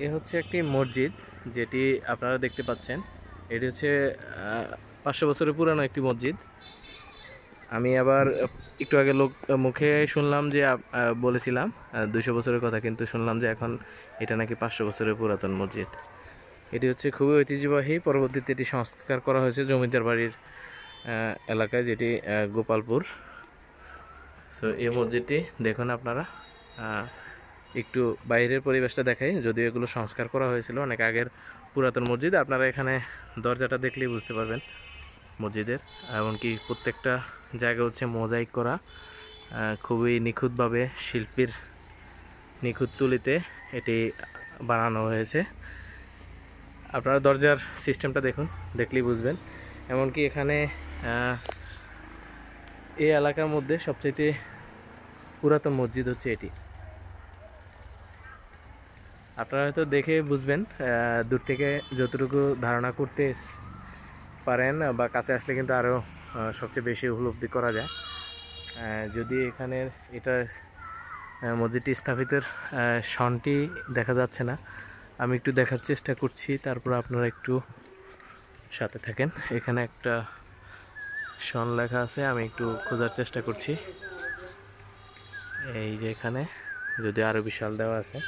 এ হচ্ছে একটি মসজিদ, যেটি আপনারা দেখতে পাচ্ছেন। এটি হচ্ছে 500 বছরের পুরানো একটি মসজিদ। আমি আবার একটু আগে মুখে শুনলাম যে বলেছিলাম 200 বছরের কথা, কিন্তু শুনলাম যে এখন এটা নাকি 500 বছরের পুরাতন মসজিদ। এটি হচ্ছে খুবই ঐতিহ্যবাহী। পরবর্তীতে এটি সংস্কার করা হয়েছে জমিদার বাড়ির এলাকায়, যেটি গোপালপুর। সো এই মসজিদটি দেখুন আপনারা। একটু বাইরের পরিবেশটা দেখাই, যদিও এগুলো সংস্কার করা হয়েছিল অনেক আগের পুরাতন মসজিদ। আপনারা এখানে দরজাটা দেখলেই বুঝতে পারবেন মসজিদের। এমনকি প্রত্যেকটা জায়গা হচ্ছে মোজাইক করা, খুবই নিখুঁতভাবে শিল্পীর নিখুঁত তুলিতে এটি বানানো হয়েছে। আপনারা দরজার সিস্টেমটা দেখুন, দেখলেই বুঝবেন। এমনকি এখানে এই এলাকার মধ্যে সবচেয়ে পুরাতন মসজিদ হচ্ছে এটি। আপনারা হয়তো দেখে বুঝবেন, দূর থেকে যতটুকু ধারণা করতে পারেন বা কাছে আসলে কিন্তু আরও সবচেয়ে বেশি উপলব্ধি করা যায়। যদি এখানের এটা মসজিদটি স্থাপিতের সনটি দেখা যাচ্ছে না, আমি একটু দেখার চেষ্টা করছি, তারপর আপনারা একটু সাথে থাকেন। এখানে একটা সন লেখা আছে, আমি একটু খোঁজার চেষ্টা করছি। এই যে এখানে যদি আরো বিশাল দেওয়া আছে।